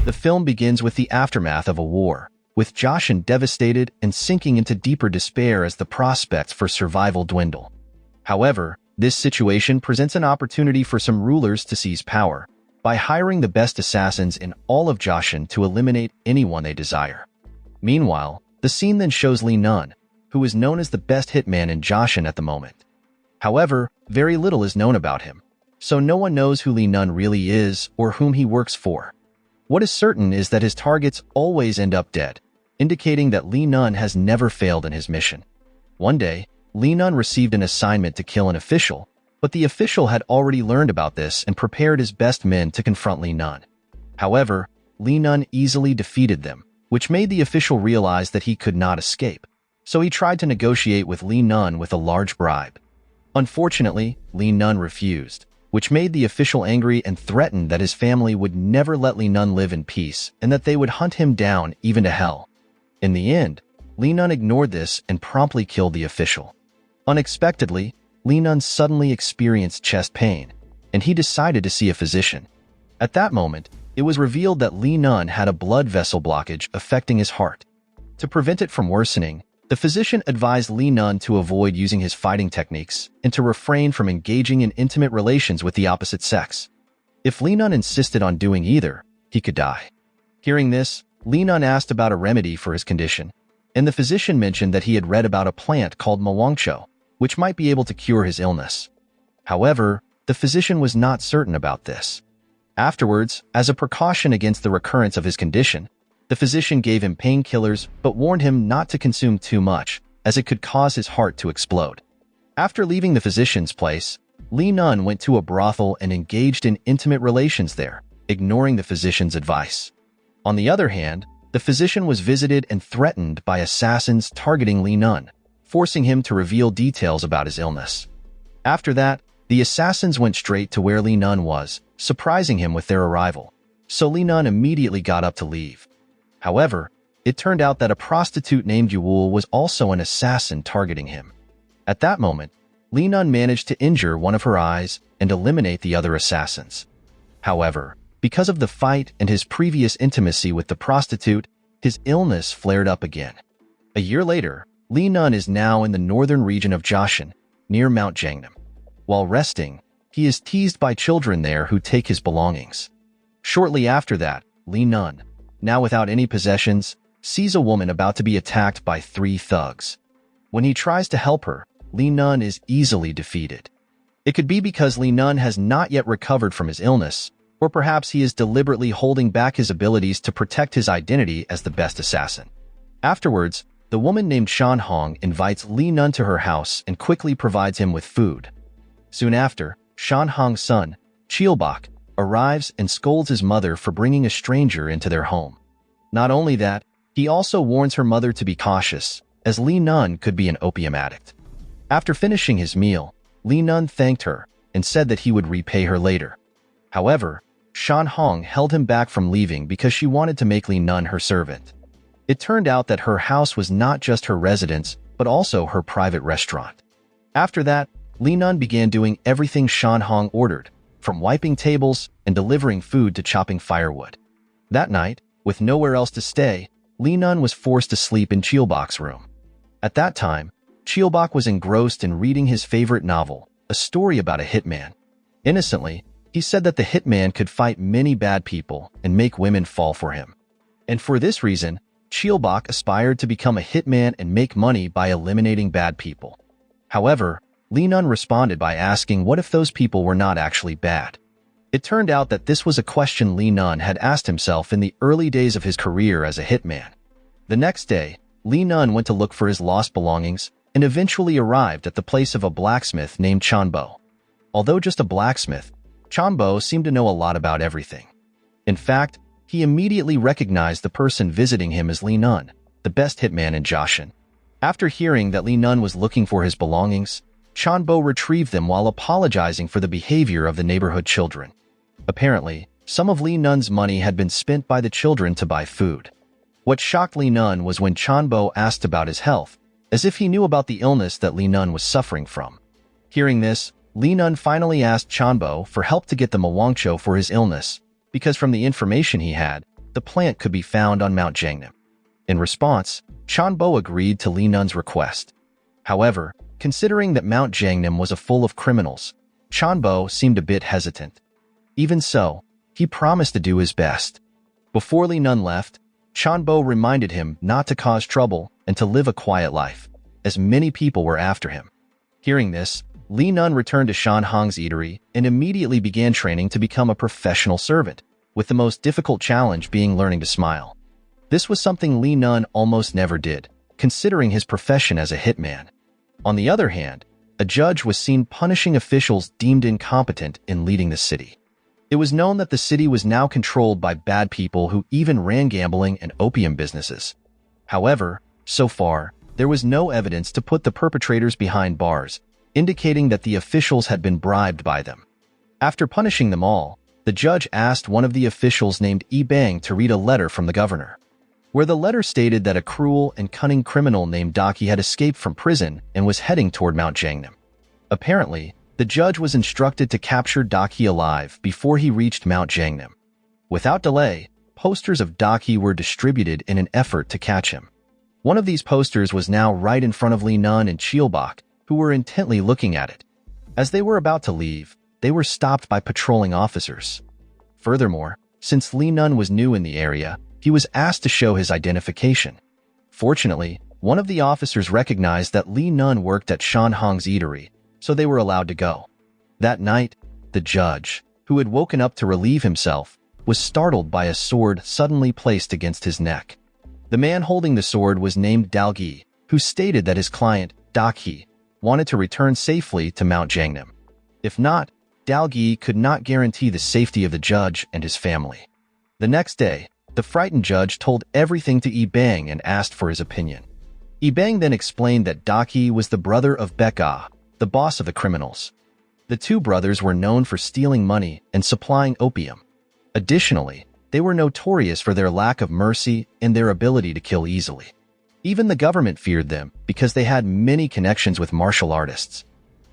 The film begins with the aftermath of a war, with Joshin devastated and sinking into deeper despair as the prospects for survival dwindle. However, this situation presents an opportunity for some rulers to seize power by hiring the best assassins in all of Joshin to eliminate anyone they desire. Meanwhile, the scene then shows Lee Nun, who is known as the best hitman in Joshin at the moment. However, very little is known about him, so no one knows who Lee Nun really is or whom he works for. What is certain is that his targets always end up dead, indicating that Lee Nun has never failed in his mission. One day, Lee Nun received an assignment to kill an official, but the official had already learned about this and prepared his best men to confront Lee Nun. However, Lee Nun easily defeated them, which made the official realize that he could not escape, so he tried to negotiate with Lee Nun with a large bribe. Unfortunately, Lee Nun refused, which made the official angry and threatened that his family would never let Lee Nun live in peace and that they would hunt him down even to hell. In the end, Lee Nun ignored this and promptly killed the official. Unexpectedly, Lee Nun suddenly experienced chest pain, and he decided to see a physician. At that moment, it was revealed that Lee Nun had a blood vessel blockage affecting his heart. To prevent it from worsening, the physician advised Lee Nun to avoid using his fighting techniques and to refrain from engaging in intimate relations with the opposite sex. If Lee Nun insisted on doing either, he could die. Hearing this, Lee Nun asked about a remedy for his condition, and the physician mentioned that he had read about a plant called mshorror, which might be able to cure his illness. However, the physician was not certain about this. Afterwards, as a precaution against the recurrence of his condition, the physician gave him painkillers but warned him not to consume too much, as it could cause his heart to explode. After leaving the physician's place, Lee Nun went to a brothel and engaged in intimate relations there, ignoring the physician's advice. On the other hand, the physician was visited and threatened by assassins targeting Lee Nun, forcing him to reveal details about his illness. After that, the assassins went straight to where Lee Nun was, surprising him with their arrival, so Lee Nun immediately got up to leave. However, it turned out that a prostitute named Yul was also an assassin targeting him. At that moment, Lee Nun managed to injure one of her eyes and eliminate the other assassins. However, because of the fight and his previous intimacy with the prostitute, his illness flared up again. A year later, Lee Nun is now in the northern region of Joshin, near Mount Jangnam. While resting, he is teased by children there who take his belongings. Shortly after that, Lee Nun, now without any possessions, sees a woman about to be attacked by 3 thugs. When he tries to help her, Lee Nun is easily defeated. It could be because Lee Nun has not yet recovered from his illness, or perhaps he is deliberately holding back his abilities to protect his identity as the best assassin. Afterwards, the woman named Shan Hong invites Lee Nun to her house and quickly provides him with food. Soon after, Shan Hong's son, Cheelbok, arrives and scolds his mother for bringing a stranger into their home. Not only that, he also warns her mother to be cautious, as Lee Nun could be an opium addict. After finishing his meal, Lee Nun thanked her and said that he would repay her later. However, Shan Hong held him back from leaving because she wanted to make Lee Nun her servant. It turned out that her house was not just her residence, but also her private restaurant. After that, Lee Nun began doing everything Shan Hong ordered, from wiping tables and delivering food to chopping firewood. That night, with nowhere else to stay, Lee Nun was forced to sleep in Cheelbok's room. At that time, Cheelbok was engrossed in reading his favorite novel, a story about a hitman. Innocently, he said that the hitman could fight many bad people and make women fall for him. And for this reason, Cheelbok aspired to become a hitman and make money by eliminating bad people. However, Lee Nun responded by asking what if those people were not actually bad. It turned out that this was a question Lee Nun had asked himself in the early days of his career as a hitman. The next day, Lee Nun went to look for his lost belongings and eventually arrived at the place of a blacksmith named Chanbo. Although just a blacksmith, Chanbo seemed to know a lot about everything. In fact, he immediately recognized the person visiting him as Lee Nun, the best hitman in Joshin. After hearing that Lee Nun was looking for his belongings, Chanbo retrieved them while apologizing for the behavior of the neighborhood children. Apparently, some of Lee Nun's money had been spent by the children to buy food. What shocked Lee Nun was when Chanbo asked about his health, as if he knew about the illness that Lee Nun was suffering from. Hearing this, Lee Nun finally asked Chanbo for help to get the mshorror for his illness, because from the information he had, the the plant could be found on Mount Jangnam. In response, Chanbo agreed to Li Nun's request. However, considering that Mount Jangnam was full of criminals, Chanbo seemed a bit hesitant. Even so, he promised to do his best. Before Li Nun left, Chanbo reminded him not to cause trouble and to live a quiet life, as many people were after him. Hearing this, Li Nun returned to Shan Hong's eatery and immediately began training to become a professional servant, with the most difficult challenge being learning to smile. This was something Li Nun almost never did, considering his profession as a hitman. On the other hand, a judge was seen punishing officials deemed incompetent in leading the city. It was known that the city was now controlled by bad people who even ran gambling and opium businesses. However, so far, there was no evidence to put the perpetrators behind bars, indicating that the officials had been bribed by them. After punishing them all, the judge asked one of the officials named Yi Bang to read a letter from the governor, where the letter stated that a cruel and cunning criminal named Daki had escaped from prison and was heading toward Mount Jangnam. Apparently, the judge was instructed to capture Daki alive before he reached Mount Jangnam. Without delay, posters of Daki were distributed in an effort to catch him. One of these posters was now right in front of Li Nun and Chielbach, who were intently looking at it. As they were about to leave, they were stopped by patrolling officers. Furthermore, since Li Nun was new in the area, he was asked to show his identification. Fortunately, one of the officers recognized that Li Nun worked at Shan Hong's eatery, so they were allowed to go. That night, the judge, who had woken up to relieve himself, was startled by a sword suddenly placed against his neck. The man holding the sword was named Dalgi, who stated that his client, Daki, wanted to return safely to Mount Jangnam. If not, Dalgi could not guarantee the safety of the judge and his family. The next day, the frightened judge told everything to Yi Bang and asked for his opinion. Yi Bang then explained that Daki was the brother of Becca, the boss of the criminals. The two brothers were known for stealing money and supplying opium. Additionally, they were notorious for their lack of mercy and their ability to kill easily. Even the government feared them because they had many connections with martial artists.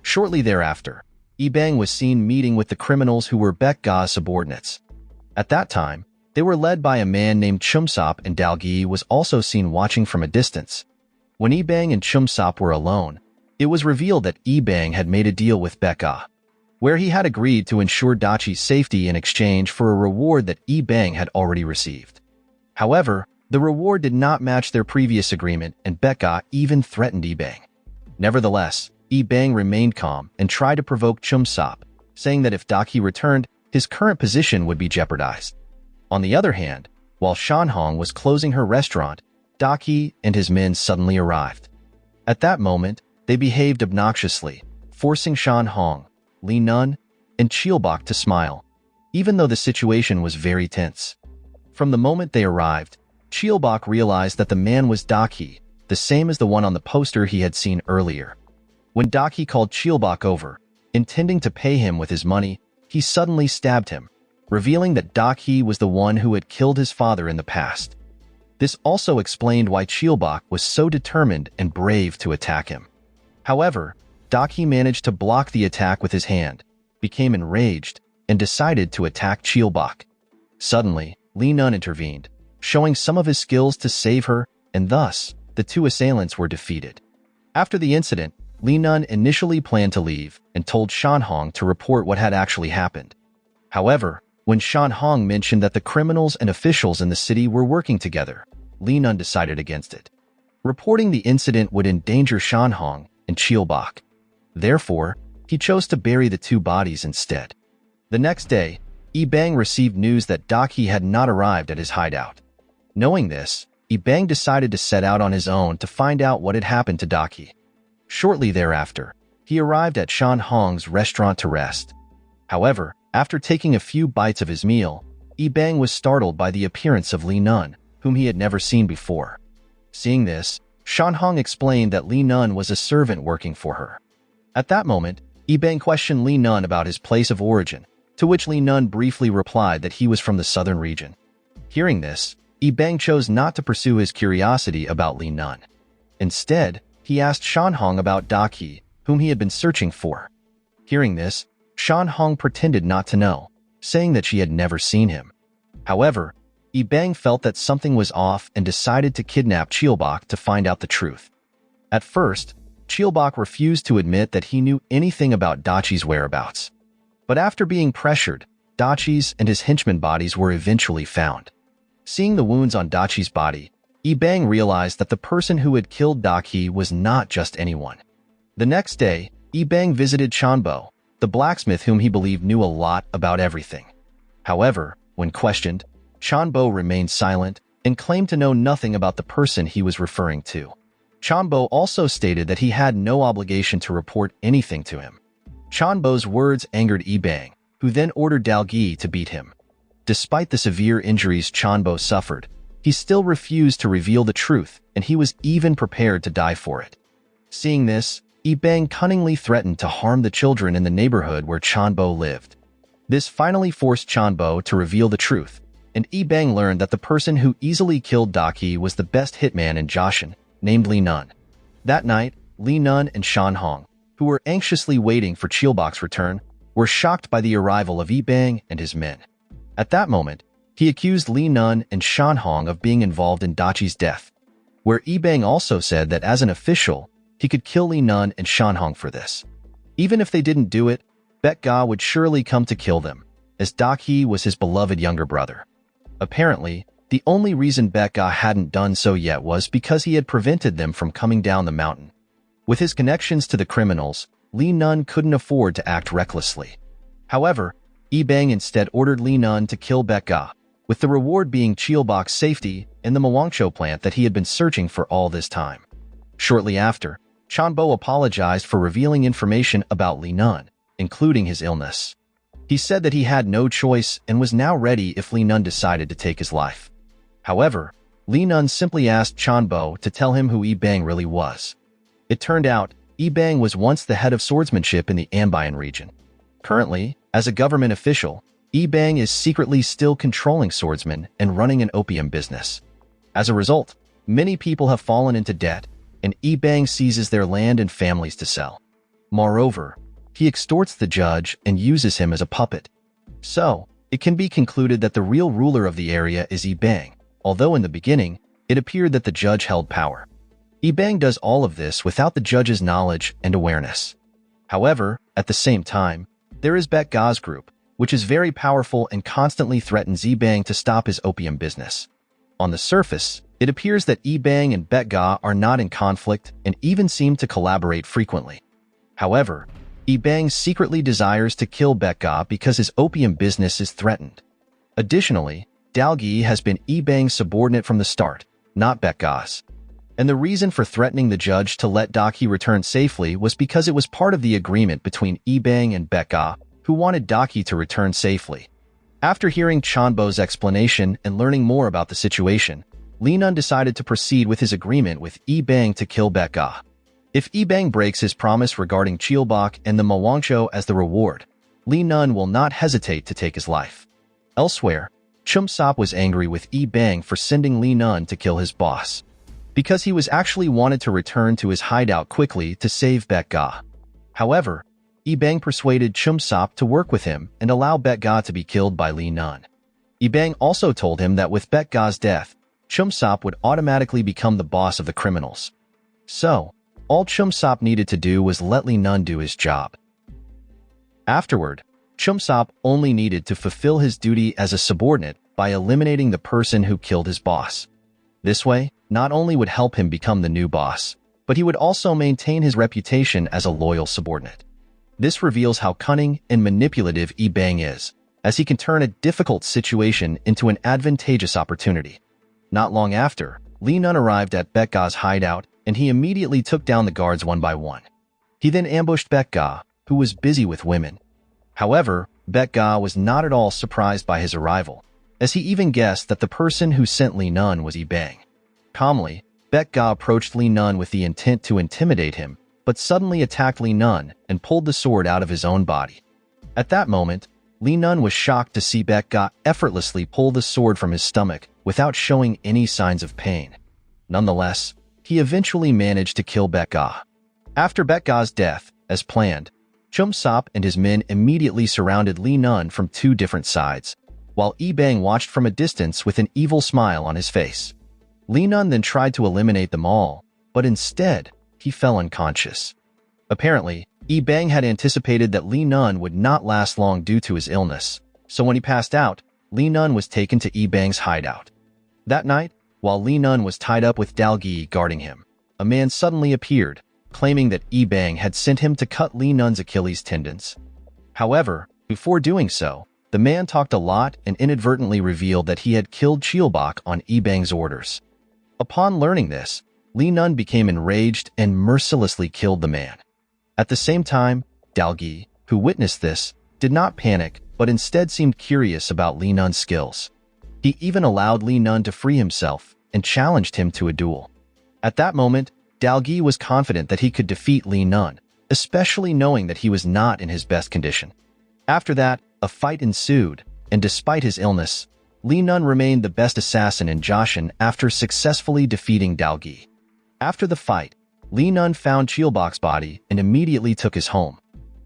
Shortly thereafter, Yi Bang was seen meeting with the criminals who were Becca's subordinates. At that time, they were led by a man named Chumsop, and Dalgi was also seen watching from a distance. When Yi Bang and Chumsop were alone, it was revealed that Yi Bang had made a deal with Becca, where he had agreed to ensure Dachi's safety in exchange for a reward that Yi Bang had already received. However, the reward did not match their previous agreement, and Becca even threatened Yi Bang. Nevertheless, Yi Bang remained calm and tried to provoke Chumsop, saying that if Daki returned, his current position would be jeopardized. On the other hand, while Shan Hong was closing her restaurant, Daki and his men suddenly arrived. At that moment, they behaved obnoxiously, forcing Shan Hong, Li Nun, and Chielbach to smile, even though the situation was very tense. From the moment they arrived, Chielbach realized that the man was Daki, the same as the one on the poster he had seen earlier. When Daki called Chielbach over, intending to pay him with his money, he suddenly stabbed him, revealing that Daki was the one who had killed his father in the past. This also explained why Chielbach was so determined and brave to attack him. However, Daki managed to block the attack with his hand, became enraged, and decided to attack Chielbach. Suddenly, Li Nun intervened, showing some of his skills to save her, and thus, the two assailants were defeated. After the incident, Li Nun initially planned to leave and told Shan Hong to report what had actually happened. However, when Shan Hong mentioned that the criminals and officials in the city were working together, Li Nun decided against it. Reporting the incident would endanger Shan Hong and Chielbach. Therefore, he chose to bury the two bodies instead. The next day, Yi Bang received news that Daki had not arrived at his hideout. Knowing this, Yi Bang decided to set out on his own to find out what had happened to Daki. Shortly thereafter, he arrived at Shan Hong's restaurant to rest. However, after taking a few bites of his meal, Yi Bang was startled by the appearance of Li Nun, whom he had never seen before. Seeing this, Shan Hong explained that Li Nun was a servant working for her. At that moment, Yi Bang questioned Li Nun about his place of origin, to which Li Nun briefly replied that he was from the southern region. Hearing this, Yi Bang chose not to pursue his curiosity about Li Nun. Instead, he asked Shan Hong about Daki, whom he had been searching for. Hearing this, Shan Hong pretended not to know, saying that she had never seen him. However, Yi Bang felt that something was off and decided to kidnap Chilbok to find out the truth. At first, Chilbok refused to admit that he knew anything about Dachi's whereabouts. But after being pressured, Dachi's and his henchmen bodies were eventually found. Seeing the wounds on Dachi's body, Yi Bang realized that the person who had killed Dachi was not just anyone. The next day, Yi Bang visited Chanbo, the blacksmith whom he believed knew a lot about everything. However, when questioned, Chanbo remained silent and claimed to know nothing about the person he was referring to. Chanbo also stated that he had no obligation to report anything to him. Chanbo's words angered Yi Bang, who then ordered Dalgi to beat him. Despite the severe injuries Chanbo suffered, he still refused to reveal the truth, and he was even prepared to die for it. Seeing this, Yi Bang cunningly threatened to harm the children in the neighborhood where Chanbo lived. This finally forced Chanbo to reveal the truth, and Yi Bang learned that the person who easily killed Dachi was the best hitman in Jiaxin, named Li Nun. That night, Li Nun and Shan Hong, who were anxiously waiting for Chilbok's return, were shocked by the arrival of Yi Bang and his men. At that moment, he accused Li Nun and Shan Hong of being involved in Dachi's death, where Yi Bang also said that as an official, he could kill Li Nun and Shan Hong for this. Even if they didn't do it, Bet Ga would surely come to kill them, as Dachi was his beloved younger brother. Apparently, the only reason Bet Ga hadn't done so yet was because he had prevented them from coming down the mountain. With his connections to the criminals, Li Nun couldn't afford to act recklessly. However, Yi Bang instead ordered Li Nun to kill Bet Ga, with the reward being Chilbok's safety in the Mwangcho plant that he had been searching for all this time. Shortly after, Chanbo apologized for revealing information about Li Nun, including his illness. He said that he had no choice and was now ready if Li Nun decided to take his life. However, Li Nun simply asked Chanbo to tell him who Yi Bang really was. It turned out, Yi Bang was once the head of swordsmanship in the Anbian region. Currently, as a government official, Yi Bang is secretly still controlling swordsmen and running an opium business. As a result, many people have fallen into debt, and Yi Bang seizes their land and families to sell. Moreover, he extorts the judge and uses him as a puppet. So, it can be concluded that the real ruler of the area is Yi Bang, although in the beginning, it appeared that the judge held power. Yi Bang does all of this without the judge's knowledge and awareness. However, at the same time, there is Bet Ga's group, which is very powerful and constantly threatens Yi Bang to stop his opium business. On the surface, it appears that Yi Bang and Bet Ga are not in conflict and even seem to collaborate frequently. However, Yi Bang secretly desires to kill Bet Ga because his opium business is threatened. Additionally, Dalgi has been Yi Bang's subordinate from the start, not Bet Ga's. And the reason for threatening the judge to let Dachi return safely was because it was part of the agreement between Yi Bang and Bet Ga, who wanted Dachi to return safely. After hearing Chanbo's explanation and learning more about the situation, Li Nun decided to proceed with his agreement with Yi Bang to kill Bet Ga. If Yi Bang breaks his promise regarding Chilbok and the Mwangcho as the reward, Li Nun will not hesitate to take his life. Elsewhere, Chum Sop was angry with Yi Bang for sending Li Nun to kill his boss, because he was actually wanted to return to his hideout quickly to save Bet Ga. However, Yi Bang persuaded Chum Sop to work with him and allow Bet Ga to be killed by Li Nun. Yi Bang also told him that with Bet Ga's death, Chum Sop would automatically become the boss of the criminals. So, all Chum Sop needed to do was let Li Nun do his job. Afterward, Chum Sop only needed to fulfill his duty as a subordinate by eliminating the person who killed his boss. This way, not only would help him become the new boss, but he would also maintain his reputation as a loyal subordinate. This reveals how cunning and manipulative Yi Bang is, as he can turn a difficult situation into an advantageous opportunity. Not long after, Li Nun arrived at Bet Ga's hideout, and he immediately took down the guards one by one. He then ambushed Bet Ga, who was busy with women. However, Bet Ga was not at all surprised by his arrival, as he even guessed that the person who sent Li Nun was Yi Bang. Calmly, Bet Ga approached Li Nun with the intent to intimidate him, but suddenly attacked Li Nun and pulled the sword out of his own body. At that moment, Li Nun was shocked to see Bet Ga effortlessly pull the sword from his stomach without showing any signs of pain. Nonetheless, he eventually managed to kill Bet Ga. After Bet Ga's death, as planned, Chum Sop and his men immediately surrounded Li Nun from two different sides, while Yi Bang watched from a distance with an evil smile on his face. Li Nun then tried to eliminate them all, but instead, he fell unconscious. Apparently, Yi Bang had anticipated that Li Nun would not last long due to his illness, so when he passed out, Li Nun was taken to Yi Bang's hideout. That night, while Li Nun was tied up with Dalgi guarding him, a man suddenly appeared, claiming that Yi Bang had sent him to cut Li Nun's Achilles tendons. However, before doing so, the man talked a lot and inadvertently revealed that he had killed Chilbok on Yi Bang's orders. Upon learning this, Li Nun became enraged and mercilessly killed the man. At the same time, Dalgi, who witnessed this, did not panic but instead seemed curious about Li Nun's skills. He even allowed Li Nun to free himself and challenged him to a duel. At that moment, Dalgi was confident that he could defeat Li Nun, especially knowing that he was not in his best condition. After that, a fight ensued, and despite his illness, Li Nun remained the best assassin in Joshin after successfully defeating Dalgi. After the fight, Li Nun found Chilbok's body and immediately took his home.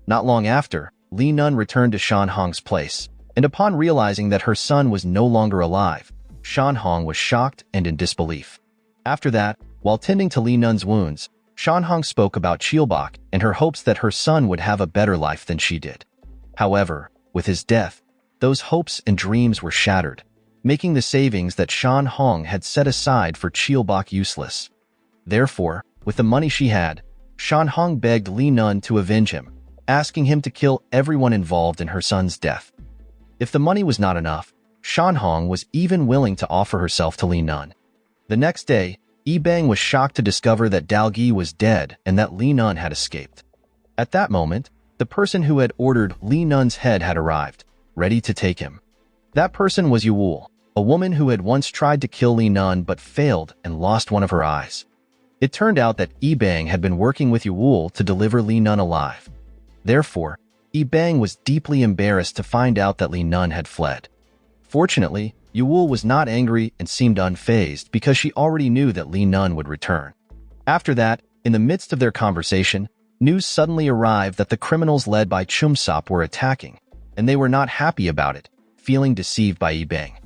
Not long after, Li Nun returned to Shan Hong's place, and upon realizing that her son was no longer alive, Shan Hong was shocked and in disbelief. After that, while tending to Li Nun's wounds, Shan Hong spoke about Chilbok and her hopes that her son would have a better life than she did. However, with his death, those hopes and dreams were shattered, making the savings that Shan Hong had set aside for Chilbok useless. Therefore, with the money she had, Shan Hong begged Li Nun to avenge him, asking him to kill everyone involved in her son's death. If the money was not enough, Shan Hong was even willing to offer herself to Li Nun. The next day, Yi Bang was shocked to discover that Dalgi was dead and that Li Nun had escaped. At that moment, the person who had ordered Li Nun's head had arrived, ready to take him. That person was Yuul, a woman who had once tried to kill Li Nun but failed and lost one of her eyes. It turned out that Yi Bang had been working with Yuul to deliver Li Nun alive. Therefore, Yi Bang was deeply embarrassed to find out that Li Nun had fled. Fortunately, Yuul was not angry and seemed unfazed because she already knew that Li Nun would return. After that, in the midst of their conversation, news suddenly arrived that the criminals led by Chumsop were attacking, and they were not happy about it, feeling deceived by Yi Bang.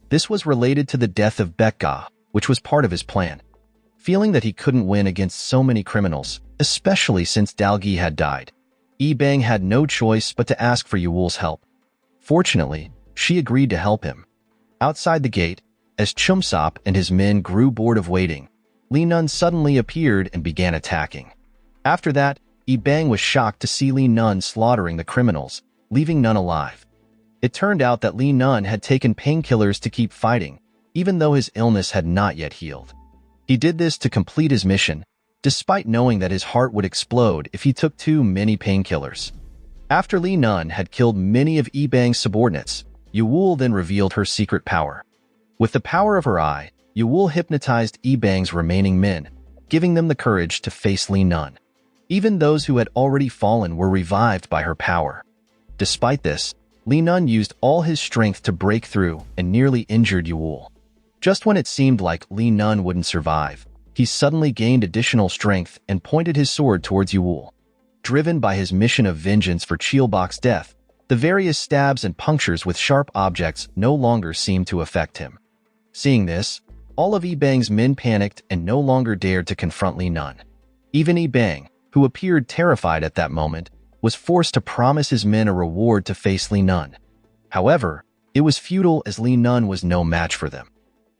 This was related to the death of Bekga, which was part of his plan. Feeling that he couldn't win against so many criminals, especially since Dalgi had died, Yi Bang had no choice but to ask for Yuul's help. Fortunately, she agreed to help him. Outside the gate, as Chumsop and his men grew bored of waiting, Li Nun suddenly appeared and began attacking. After that, Yi Bang was shocked to see Li Nun slaughtering the criminals, leaving none alive. It turned out that Li Nun had taken painkillers to keep fighting, even though his illness had not yet healed. He did this to complete his mission, despite knowing that his heart would explode if he took too many painkillers. After Li Nun had killed many of Yi Bang's subordinates, Yuul then revealed her secret power. With the power of her eye, Yuul hypnotized Yi Bang's remaining men, giving them the courage to face Li Nun. Even those who had already fallen were revived by her power. Despite this, Li Nun used all his strength to break through and nearly injured Yuul. Just when it seemed like Li Nun wouldn't survive, he suddenly gained additional strength and pointed his sword towards Yuul. Driven by his mission of vengeance for Chilbok's death, the various stabs and punctures with sharp objects no longer seemed to affect him. Seeing this, all of Yi Bang's men panicked and no longer dared to confront Li Nun. Even Yi Bang, who appeared terrified at that moment, was forced to promise his men a reward to face Li Nun. However, it was futile as Li Nun was no match for them.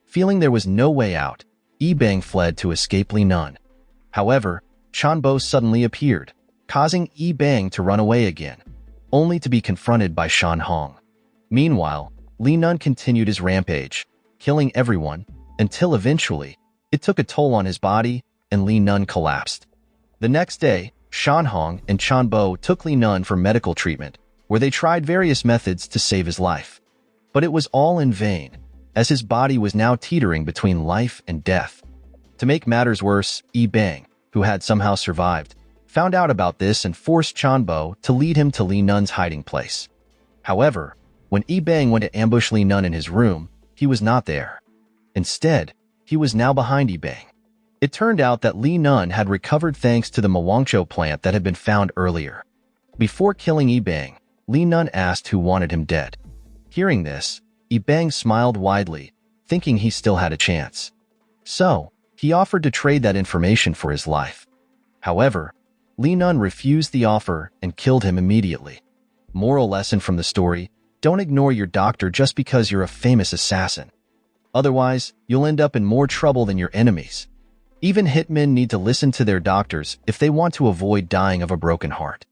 Feeling there was no way out, Yi Bang fled to escape Li Nun. However, Chanbo suddenly appeared, causing Yi Bang to run away again, only to be confronted by Shan Hong. Meanwhile, Li Nun continued his rampage, killing everyone, until eventually, it took a toll on his body and Li Nun collapsed. The next day, Shan Hong and Chanbo took Li Nun for medical treatment, where they tried various methods to save his life. But it was all in vain, as his body was now teetering between life and death. To make matters worse, Yi Bang, who had somehow survived, found out about this and forced Chanbo to lead him to Li Nun's hiding place. However, when Yi Bang went to ambush Li Nun in his room, he was not there. Instead, he was now behind Yi Bang. It turned out that Li Nun had recovered thanks to the Mwangcho plant that had been found earlier. Before killing Yi Bang, Li Nun asked who wanted him dead. Hearing this, Bang smiled widely, thinking he still had a chance. So, he offered to trade that information for his life. However, Li Nun refused the offer and killed him immediately. Moral lesson from the story: don't ignore your doctor just because you're a famous assassin. Otherwise, you'll end up in more trouble than your enemies. Even hitmen need to listen to their doctors if they want to avoid dying of a broken heart.